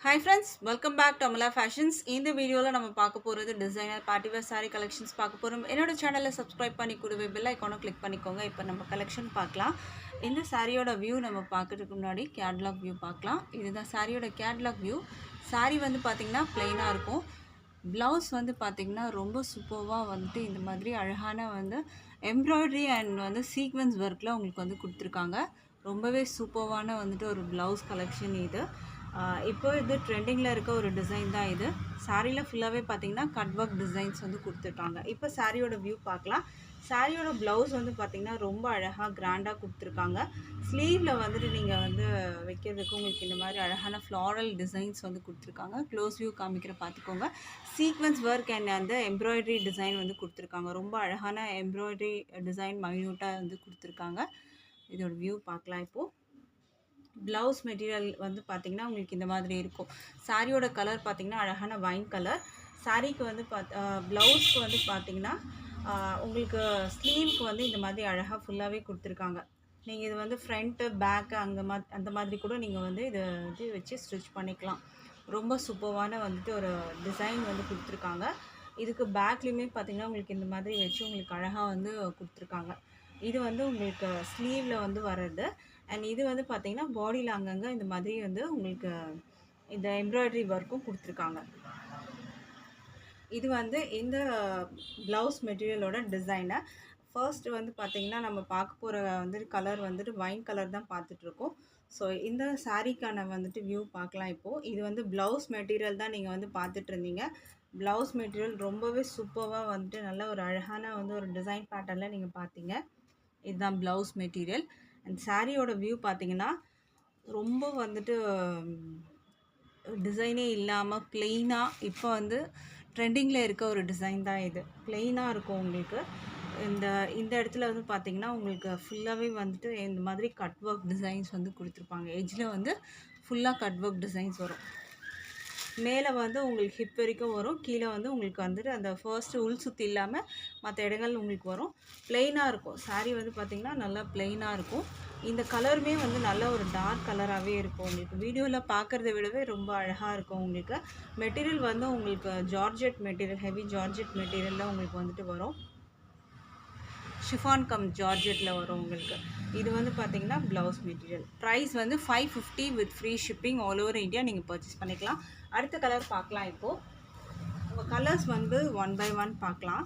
Hi friends, welcome back to Amala Fashions. இந்த வீடியோல நம்ம பார்க்க போறது designer party wear saree collections பார்க்க போறோம். என்னோட சேனலை சப்ஸ்கிரைப் பண்ணி கூடவே பெல் ஐகானை கிளிக் பண்ணிக்கோங்க. இப்போ நம்ம கலெக்ஷன் பார்க்கலாம். இந்த சாரியோட வியூ நம்ம பார்க்கிறதுக்கு முன்னாடி கேட்லாக் வியூ பார்க்கலாம். இதுதான் சாரியோட கேட்லாக் வியூ. சாரி வந்து பார்த்தீங்கன்னா பிளைனா இருக்கும். ப்ளவுஸ் வந்து பார்த்தீங்கன்னா ரொம்ப சூப்பர்வா வந்துட்டு இந்த மாதிரி அழகான வந்து எம்ப்ராய்டரி அண்ட் வந்து சீக்வென்ஸ் ஒர்க்ல உங்களுக்கு வந்து கொடுத்துருக்காங்க. ரொம்பவே சூப்பர்வான வந்துட்டு ஒரு ப்ளவுஸ் கலெக்ஷன் இது. இப்போ இது ட்ரெண்டிங்கில் இருக்க ஒரு டிசைன் தான் இது. சாரியில் ஃபுல்லாகவே பார்த்தீங்கன்னா கட் ஒர்க் டிசைன்ஸ் வந்து கொடுத்துருக்காங்க. இப்போ சாரியோட வியூ பார்க்கலாம். சாரியோட ப்ளவுஸ் வந்து பார்த்திங்கன்னா ரொம்ப அழகாக கிராண்டாக கொடுத்துருக்காங்க. ஸ்லீவில் வந்துட்டு நீங்கள் வந்து வைக்கிறதுக்கு உங்களுக்கு இந்த மாதிரி அழகான ஃப்ளாரல் டிசைன்ஸ் வந்து கொடுத்துருக்காங்க. க்ளோஸ் வியூ காமிக்கிற பார்த்துக்கோங்க. சீக்வென்ஸ் ஒர்க் அண்ட் அந்த எம்ப்ராய்டரி டிசைன் வந்து கொடுத்துருக்காங்க. ரொம்ப அழகான எம்ப்ராய்டரி டிசைன் மைன்யூட்டாக வந்து கொடுத்துருக்காங்க. இதோட வியூ பார்க்கலாம் இப்போது. ப்ளவுஸ் மெட்டீரியல் வந்து பார்த்திங்கன்னா உங்களுக்கு இந்த மாதிரி இருக்கும். சாரியோட கலர் பார்த்திங்கன்னா அழகான வைன் கலர். சாரீக்கு வந்து ப்ளவுஸ்க்கு வந்து பார்த்திங்கன்னா உங்களுக்கு ஸ்லீவ்க்கு வந்து இந்த மாதிரி அழகாக ஃபுல்லாகவே கொடுத்துருக்காங்க. நீங்கள் இது வந்து ஃப்ரண்ட்டு பேக்கு அந்த மாதிரி கூட நீங்கள் வந்து இதை இது வச்சு ஸ்டிச் பண்ணிக்கலாம். ரொம்ப சூப்பர்வான வந்துட்டு ஒரு டிசைன் வந்து கொடுத்துருக்காங்க. இதுக்கு பேக்லேயுமே பார்த்திங்கன்னா உங்களுக்கு இந்த மாதிரி வச்சு உங்களுக்கு அழகாக வந்து கொடுத்துருக்காங்க. இது வந்து உங்களுக்கு ஸ்லீவில் வந்து வர்றது. அண்ட் இது வந்து பார்த்திங்கன்னா பாடியில் அங்கங்கே இந்த மாதிரி வந்து உங்களுக்கு இந்த எம்ப்ராய்டரி ஒர்க்கும் கொடுத்துருக்காங்க. இது வந்து இந்த ப்ளவுஸ் மெட்டீரியலோட டிசைனை. ஃபர்ஸ்ட் வந்து பார்த்திங்கன்னா நம்ம பார்க்க போகிற வந்துட்டு கலர் வந்துட்டு வைன் கலர் தான் பார்த்துட்ருக்கோம். ஸோ இந்த சாரீக்கான வந்துட்டு வியூ பார்க்கலாம் இப்போது. இது வந்து ப்ளவுஸ் மெட்டீரியல் தான் நீங்கள் வந்து பார்த்துட்ருந்தீங்க. ப்ளவுஸ் மெட்டீரியல் ரொம்பவே சூப்பராக வந்துட்டு நல்ல ஒரு அழகான வந்து ஒரு டிசைன் பேட்டர்னில் நீங்கள் பார்த்தீங்க. இதுதான் ப்ளவுஸ் மெட்டீரியல். அண்ட் சாரியோட வியூ பார்த்தீங்கன்னா ரொம்ப வந்துட்டு டிசைனே இல்லாமல் ப்ளெயினாக இப்போ வந்து ட்ரெண்டிங்கில் இருக்க ஒரு டிசைன் தான் இது. ப்ளெயினாக இருக்கும் உங்களுக்கு. இந்த இந்த இடத்துல வந்து பார்த்திங்கன்னா உங்களுக்கு ஃபுல்லாகவே வந்துட்டு இந்த மாதிரி கட் ஒர்க் டிசைன்ஸ் வந்து கொடுத்துருப்பாங்க. எட்ஜில் வந்து ஃபுல்லாக கட் ஒர்க் டிசைன்ஸ் வரும். மேலே வந்து உங்களுக்கு ஹிப் வரைக்கும் வரும். கீழே வந்து உங்களுக்கு வந்துட்டு அந்த ஃபர்ஸ்ட்டு உள் சுற்றி இல்லாமல் மற்ற இடங்கள் உங்களுக்கு வரும். ப்ளெயினாக இருக்கும். சாரீ வந்து பார்த்திங்கன்னா நல்லா ப்ளெயினாக இருக்கும். இந்த கலருமே வந்து நல்ல ஒரு டார்க் கலராகவே இருக்கும். உங்களுக்கு வீடியோவில் பார்க்குறத விடவே ரொம்ப அழகாக இருக்கும். உங்களுக்கு மெட்டீரியல் வந்து உங்களுக்கு ஜார்ஜெட் மெட்டீரியல், ஹெவி ஜார்ஜெட் மெட்டீரியலில் உங்களுக்கு வந்துட்டு வரும். ஷிஃபான் கம் ஜார்ஜெட்டில் வரும் உங்களுக்கு. இது வந்து பார்த்திங்கன்னா ப்ளவுஸ் மெட்டீரியல். ப்ரைஸ் வந்து 550 with free shipping all over India நீங்கள் பர்ச்சேஸ் பண்ணிக்கலாம். அடுத்த கலர் பார்க்கலாம் இப்போது. உங்கள் கலர்ஸ் வந்து ஒன் பை ஒன் பார்க்கலாம்.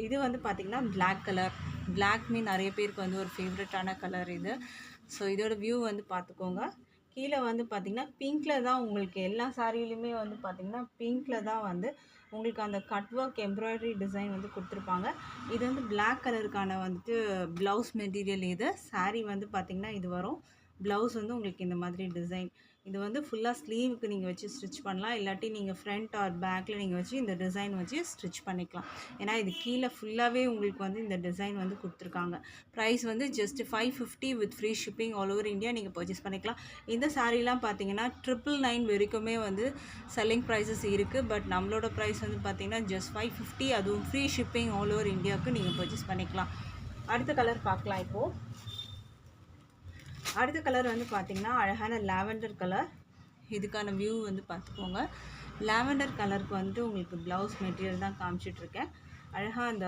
இது வந்து பார்த்திங்கன்னா பிளாக் கலர். பிளாக்மே நிறைய பேருக்கு வந்து ஒரு ஃபேவரட்டான கலர் இது. ஸோ இதோட வியூ வந்து பார்த்துக்கோங்க. கீழே வந்து பார்த்திங்கன்னா பிங்க்கில் தான் உங்களுக்கு எல்லா சாரிலையுமே வந்து பார்த்திங்கன்னா பிங்க்கில் தான் வந்து உங்களுக்கு அந்த கட் ஒர்க் எம்ப்ராய்டரி டிசைன் வந்து கொடுத்துருப்பாங்க. இது வந்து பிளாக் கலருக்கான வந்துட்டு ப்ளவுஸ் மெட்டீரியல் இது. சாரீ வந்து பார்த்திங்கன்னா இது வரும். ப்ளவுஸ் வந்து உங்களுக்கு இந்த மாதிரி டிசைன். இது வந்து ஃபுல்லாக ஸ்லீவுக்கு நீங்கள் வச்சு ஸ்டிச் பண்ணலாம். இல்லாட்டி நீங்கள் ஃப்ரண்ட் ஆர் பேக்கில் நீங்கள் வச்சு இந்த டிசைன் வச்சு ஸ்டிச் பண்ணிக்கலாம். ஏன்னா இது கீழே ஃபுல்லாகவே உங்களுக்கு வந்து இந்த டிசைன் வந்து கொடுத்துருக்காங்க. ப்ரைஸ் வந்து just 550 with free shipping all over India நீங்கள் பர்ச்சேஸ் பண்ணிக்கலாம். இந்த சாரீலாம் பார்த்தீங்கன்னா 999 வரைக்குமே வந்து செல்லிங் ப்ரைஸஸ் இருக்குது. பட் நம்மளோட ப்ரைஸ் வந்து பார்த்தீங்கன்னா ஜஸ்ட் 550, அதுவும் ஃப்ரீ ஷிப்பிங் ஆல் ஓவர் இந்தியாவுக்கு நீங்கள் பர்ச்சேஸ் பண்ணிக்கலாம். அடுத்த கலர் பார்க்கலாம் இப்போது. அடுத்த கலர் வந்து பார்த்திங்கன்னா அழகான லாவெண்டர் கலர். இதுக்கான வியூ வந்து பார்த்துக்கோங்க. லாவெண்டர் கலருக்கு வந்து உங்களுக்கு ப்ளவுஸ் மெட்டீரியல் தான் காமிச்சிட்ருக்கேன். அழகாக அந்த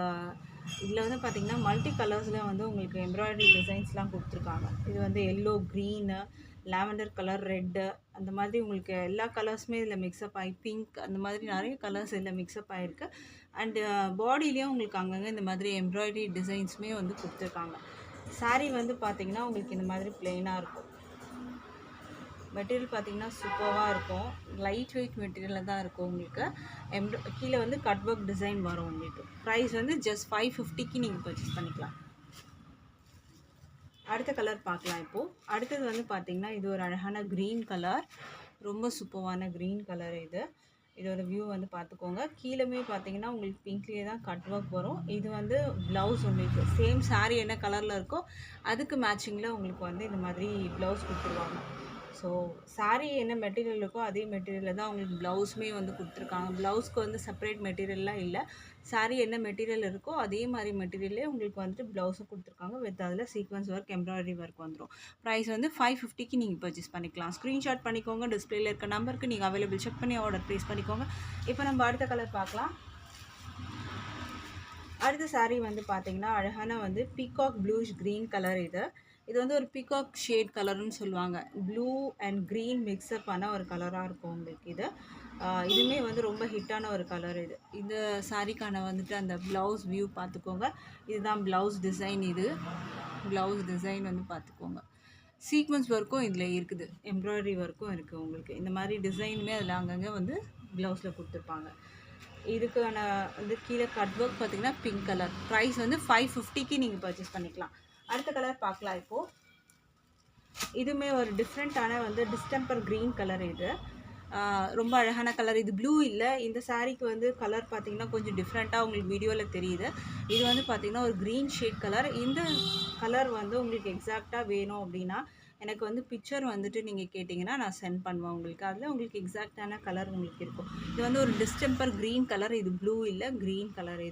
இதில் வந்து பார்த்திங்கன்னா மல்டி கலர்ஸில் வந்து உங்களுக்கு எம்ப்ராய்டரி டிசைன்ஸ்லாம் கொடுத்துருக்காங்க. இது வந்து yellow, green, lavender colour, red, அந்த மாதிரி உங்களுக்கு எல்லா கலர்ஸுமே இதில் மிக்ஸ்அப் ஆகி பிங்க், அந்த மாதிரி நிறைய கலர்ஸ் இதில் மிக்ஸ்அப் ஆகிருக்கு. அண்டு பாடியிலையும் உங்களுக்கு அங்கங்கே இந்த மாதிரி எம்ப்ராய்டரி டிசைன்ஸுமே வந்து கொடுத்துருக்காங்க. சாரீ வந்து பார்த்திங்கன்னா உங்களுக்கு இந்த மாதிரி ப்ளெயினாக இருக்கும். மெட்டீரியல் பார்த்திங்கன்னா சூப்பராக இருக்கும். லைட் வெயிட் மெட்டீரியலில் தான் இருக்கும் உங்களுக்கு. கீழே வந்து கட் ஒர்க் டிசைன் வரும் உங்களுக்கு. ப்ரைஸ் வந்து ஜஸ்ட் 550க்கு நீங்கள் பர்ச்சேஸ் பண்ணிக்கலாம். அடுத்த கலர் பார்க்கலாம் இப்போது. அடுத்தது வந்து பார்த்திங்கன்னா இது ஒரு அழகான க்ரீன் கலர். ரொம்ப சூப்பரான க்ரீன் கலர் இது. இதோட வியூ வந்து பார்த்துக்கோங்க. கீழே பார்த்தீங்கன்னா உங்களுக்கு பிங்க்லேயே தான் கட் ஒர்க் வரும். இது வந்து ப்ளவுஸ் உங்களுக்கு சேம் சாரீ என்ன கலரில் இருக்கோ அதுக்கு மேட்சிங்கில் உங்களுக்கு வந்து இந்த மாதிரி ப்ளவுஸ் கொடுத்துருவாங்க. ஸோ saree என்ன மெட்டீரியல் இருக்கோ அதே மெட்டீரியலில் தான் உங்களுக்கு ப்ளவுஸுமே வந்து கொடுத்துருக்காங்க. ப்ளவுஸ்க்கு வந்து செப்பரேட் மெட்டீரியல்லாம் இல்லை. saree என்ன மெட்டீரியல் இருக்கோ அதே மாதிரி மெட்டீரியல்லே உங்களுக்கு வந்துட்டு ப்ளவுஸும் கொடுத்துருக்காங்க. வித் அதில் சீக்வன்ஸ் ஒர்க், எம்ப்ராய்டரி ஒர்க் வந்துடும். ப்ரைஸ் வந்து 550க்கு நீங்கள் பர்ச்சேஸ் பண்ணிக்கலாம். ஸ்க்ரீன்ஷாட் பண்ணிக்கோங்க. டிஸ்பிளேல இருக்க நம்பருக்கு நீங்கள் அவைலபிள் செக் பண்ணி ஆர்டர் ப்ளேஸ் பண்ணிக்கோங்க. இப்போ நம்ம அடுத்த கலர் பார்க்கலாம். அடுத்த saree வந்து பார்த்தீங்கன்னா அழகான வந்து பீகாக் ப்ளூஷ் க்ரீன் கலர். இது வந்து ஒரு பீகாக் ஷேட் கலர்னு சொல்லுவாங்க. ப்ளூ அண்ட் க்ரீன் மிக்ஸ்அப் ஆன ஒரு கலராக இருக்கும் உங்களுக்கு இது. இதுவுமே வந்து ரொம்ப ஹிட்டான ஒரு கலர் இது. இந்த சாரீக்கான வந்துட்டு அந்த ப்ளவுஸ் வியூ பார்த்துக்கோங்க. இதுதான் ப்ளவுஸ் டிசைன். இது ப்ளவுஸ் டிசைன் வந்து பார்த்துக்கோங்க. சீக்வன்ஸ் ஒர்க்கும் இதில் இருக்குது, எம்ப்ராய்டரி ஒர்க்கும் இருக்குது உங்களுக்கு. இந்த மாதிரி டிசைனுமே அதில் அங்கங்கே வந்து ப்ளவுஸில் கொடுத்துருப்பாங்க. இதுக்கான வந்து கீழே கட் ஒர்க் பார்த்தீங்கன்னா பிங்க் கலர். ப்ரைஸ் வந்து 550க்கு நீங்கள் பர்ச்சேஸ் பண்ணிக்கலாம். அடுத்த கலர் பார்க்கலாம் இப்போது. இதுவுமே ஒரு டிஃப்ரெண்ட்டான வந்து டிஸ்டெம்பர் க்ரீன் கலர். இது ரொம்ப அழகான கலர். இது ப்ளூ இல்லை. இந்த சாரீக்கு வந்து கலர் பார்த்தீங்கன்னா கொஞ்சம் டிஃப்ரெண்ட்டாக உங்களுக்கு வீடியோவில் தெரியுது. இது வந்து பார்த்திங்கன்னா ஒரு க்ரீன் ஷேட் கலர். இந்த கலர் வந்து உங்களுக்கு எக்ஸாக்டாக வேணும் அப்படின்னா எனக்கு வந்து பிக்சர் வந்துட்டு நீங்கள் கேட்டிங்கன்னா நான் சென்ட் பண்ணுவேன் உங்களுக்கு. அதில் உங்களுக்கு எக்ஸாக்டான கலர் உங்களுக்கு இருக்கும். இது வந்து ஒரு டிஸ்டெம்பர் க்ரீன் கலர். இது ப்ளூ இல்லை, க்ரீன் கலர்.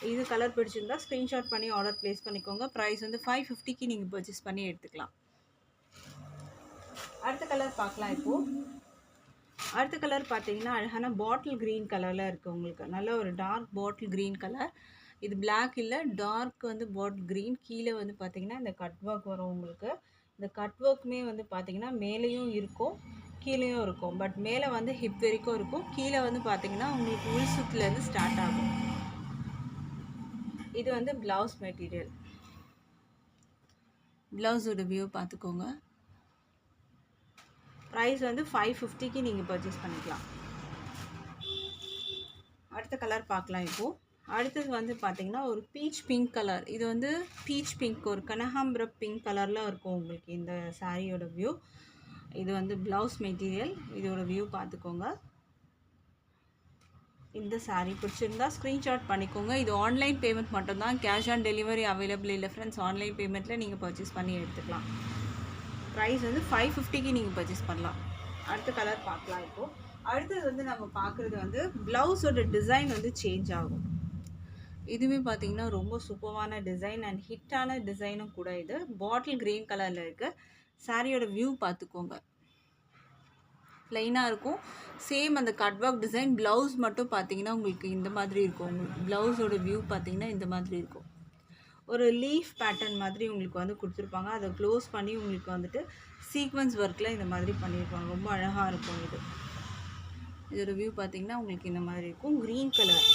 இது கலர் பிடிச்சிருந்தா ஸ்க்ரீன்ஷாட் பண்ணி ஆர்டர் ப்ளேஸ் பண்ணிக்கோங்க. ப்ரைஸ் வந்து 550க்கு நீங்கள் பர்ச்சேஸ் பண்ணி எடுத்துக்கலாம். அடுத்த கலர் பார்க்கலாம் இப்போது. அடுத்த கலர் பார்த்தீங்கன்னா அழகான பாட்டில் க்ரீன் கலரில் இருக்குது உங்களுக்கு. நல்ல ஒரு டார்க் பாட்டில் க்ரீன் கலர். இது பிளாக் இல்லை, டார்க் வந்து பாட்டில் க்ரீன். கீழே வந்து பார்த்திங்கன்னா இந்த கட் ஒர்க் வரும் உங்களுக்கு. இந்த கட் ஒர்க்குமே வந்து பார்த்திங்கன்னா மேலேயும் இருக்கும், கீழேயும் இருக்கும். பட் மேலே வந்து ஹிப் வரைக்கும் இருக்கும். கீழே வந்து பார்த்திங்கன்னா உங்களுக்கு உள் சுத்துலேருந்து ஸ்டார்ட் ஆகும். இது வந்து ப்ளவுஸ் மெட்டீரியல். ப்ளவுஸோட வியூ பார்த்துக்கோங்க. ப்ரைஸ் வந்து 550க்கு நீங்கள் பர்ச்சேஸ் பண்ணிக்கலாம். அடுத்த கலர் பார்க்கலாம் இப்போது. அடுத்தது வந்து பார்த்திங்கன்னா ஒரு பீச் பிங்க் கலர். இது வந்து பீச் பிங்க், ஒரு கனகாம்பரம் பிங்க் கலரில் இருக்கும் உங்களுக்கு இந்த சாரியோட வியூ. இது வந்து ப்ளவுஸ் மெட்டீரியல். இதோட வியூ பார்த்துக்கோங்க. இந்த சாரீ பிடிச்சிருந்தா ஸ்க்ரீன்ஷாட் பண்ணிக்கோங்க. இது ஆன்லைன் பேமெண்ட் மட்டும்தான், கேஷ் ஆன் டெலிவரி அவைலபிள் இல்லை ஃப்ரெண்ட்ஸ். ஆன்லைன் பேமெண்ட்டில் நீங்கள் பர்ச்சேஸ் பண்ணி எடுத்துக்கலாம். ப்ரைஸ் வந்து 550க்கு நீங்கள் பர்ச்சேஸ் பண்ணலாம். அடுத்த கலர் பார்க்கலாம் இப்போது. அடுத்தது வந்து நம்ம பார்க்குறது வந்து ப்ளவுஸோட டிசைன் வந்து சேஞ்ச் ஆகும். இதுவுமே பார்த்திங்கன்னா ரொம்ப சூப்பரான டிசைன் அண்ட் ஹிட்டான டிசைனும் கூட. இது பாட்டில் க்ரீன் கலரில் இருக்குது. சாரியோட வியூ பார்த்துக்கோங்க. ப்ளைனாக இருக்கும். சேம் அந்த கட் ஒர்க் டிசைன். ப்ளவுஸ் மட்டும் பார்த்திங்கன்னா உங்களுக்கு இந்த மாதிரி இருக்கும். உங்களுக்கு ப்ளவுஸோட வியூ பார்த்திங்கன்னா இந்த மாதிரி இருக்கும். ஒரு லீஃப் பேட்டர்ன் மாதிரி உங்களுக்கு வந்து கொடுத்துருப்பாங்க. அதை க்ளோஸ் பண்ணி உங்களுக்கு வந்துட்டு சீக்வன்ஸ் ஒர்க்கில் இந்த மாதிரி பண்ணியிருப்பாங்க. ரொம்ப அழகாக இருக்கும் இது. இதோட வியூ பார்த்திங்கன்னா உங்களுக்கு இந்த மாதிரி இருக்கும். Green colour.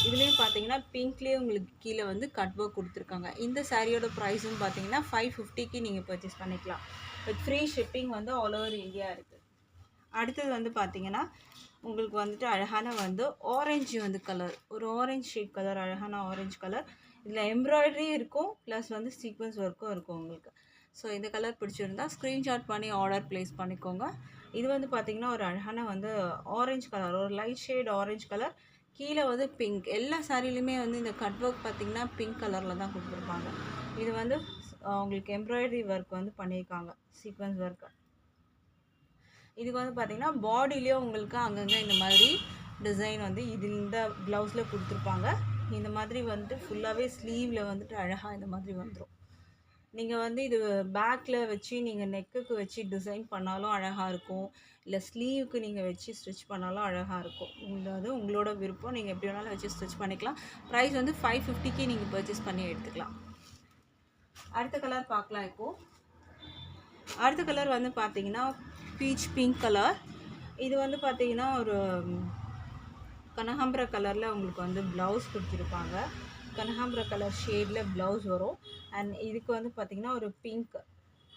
இதுலேயும் பார்த்தீங்கன்னா பிங்க்லேயே உங்களுக்கு கீழே வந்து கட் ஒர்க் கொடுத்துருக்காங்க. இந்த சாரியோட ப்ரைஸும் பார்த்தீங்கன்னா 550க்கு நீங்கள் பர்ச்சேஸ் பண்ணிக்கலாம். வித் ஃப்ரீ ஷிப்பிங் வந்து ஆல் ஓவர் இந்தியா இருக்குது. அடுத்தது வந்து பார்த்திங்கன்னா உங்களுக்கு வந்துட்டு அழகான வந்து ஆரஞ்சு வந்து கலர். ஒரு ஆரஞ்சு ஷேட் கலர், அழகான ஆரஞ்சு கலர். இதில் எம்ப்ராய்டரி இருக்கும், ப்ளஸ் வந்து சீக்வன்ஸ் ஒர்க்கும் இருக்கும் உங்களுக்கு. ஸோ இந்த கலர் பிடிச்சிருந்தா ஸ்க்ரீன்ஷாட் பண்ணி ஆர்டர் ப்ளேஸ் பண்ணிக்கோங்க. இது வந்து பார்த்திங்கன்னா ஒரு அழகான வந்து ஆரஞ்சு கலர், ஒரு லைட் ஷேட் ஆரஞ்சு கலர். கீழே வந்து பிங்க். எல்லா சாரிலையுமே வந்து இந்த கட் ஒர்க் பார்த்திங்கன்னா பிங்க் கலரில் தான் கொடுத்துருப்பாங்க. இது வந்து உங்களுக்கு எம்ப்ராய்டரி ஒர்க் வந்து பண்ணியிருக்காங்க, சீக்வன்ஸ் ஒர்க்கு. இதுக்கு வந்து பார்த்திங்கன்னா பாடியிலே உங்களுக்கு அங்கங்கே இந்த மாதிரி டிசைன் வந்து இந்த ப்ளவுஸில் கொடுத்துருப்பாங்க. இந்த மாதிரி வந்துட்டு ஃபுல்லாகவே ஸ்லீவில் வந்துட்டு அழகாக இந்த மாதிரி வந்துடும். நீங்கள் வந்து இது பேக்கில் வச்சு நீங்கள் நெக்குக்கு வச்சு டிசைன் பண்ணாலும் அழகாக இருக்கும். இல்லை ஸ்லீவுக்கு நீங்கள் வச்சு ஸ்டிச் பண்ணாலும் அழகாக இருக்கும். அது உங்களோட விருப்பம். நீங்கள் எப்படி வேணாலும் வச்சு ஸ்டிச் பண்ணிக்கலாம். ப்ரைஸ் வந்து 550க்கு நீங்கள் பர்ச்சேஸ் பண்ணி எடுத்துக்கலாம். அடுத்த கலர் பார்க்கலாம் இப்போது. அடுத்த கலர் வந்து பார்த்திங்கன்னா பீச் பிங்க் கலர். இது வந்து பார்த்திங்கன்னா ஒரு கனகாம்பர கலரில் உங்களுக்கு வந்து ப்ளவுஸ் கொடுத்துருப்பாங்க. கனகாம்பர கலர் ஷேடில் ப்ளவுஸ் வரும். அண்ட் இதுக்கு வந்து பார்த்திங்கன்னா ஒரு பிங்க்,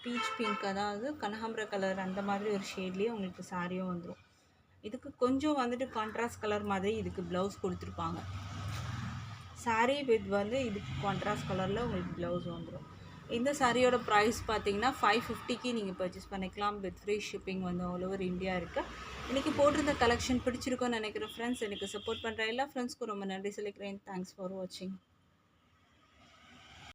பீச் பிங்க், அதாவது கனகாம்பர கலர் அந்த மாதிரி ஒரு ஷேட்லேயே உங்களுக்கு சாரியும் வந்துடும். இதுக்கு கொஞ்சம் வந்துட்டு கான்ட்ராஸ்ட் கலர் மாதிரி இதுக்கு ப்ளவுஸ் கொடுத்துருப்பாங்க. சாரீ வித் வந்து இதுக்கு கான்ட்ராஸ்ட் கலரில் உங்களுக்கு ப்ளவுஸ் வந்துடும். இந்த சாரியோட ப்ரைஸ் பார்த்தீங்கன்னா 550க்கு நீங்கள் பர்ச்சேஸ் பண்ணிக்கலாம். வித் ஃப்ரீ ஷிப்பிங் வந்து ஆல் ஓவர் இந்தியா இருக்குது. இன்றைக்கி போட்டிருந்த கலெக்ஷன் பிடிச்சிருக்கோன்னு நினைக்கிறேன் ஃப்ரெண்ட்ஸ். எனக்கு சப்போர்ட் பண்ணுற எல்லா ஃப்ரெண்ட்ஸ்க்கும் ரொம்ப நன்றி சொல்லிக்கிறேன். தேங்க்ஸ் ஃபார் வாட்சிங்.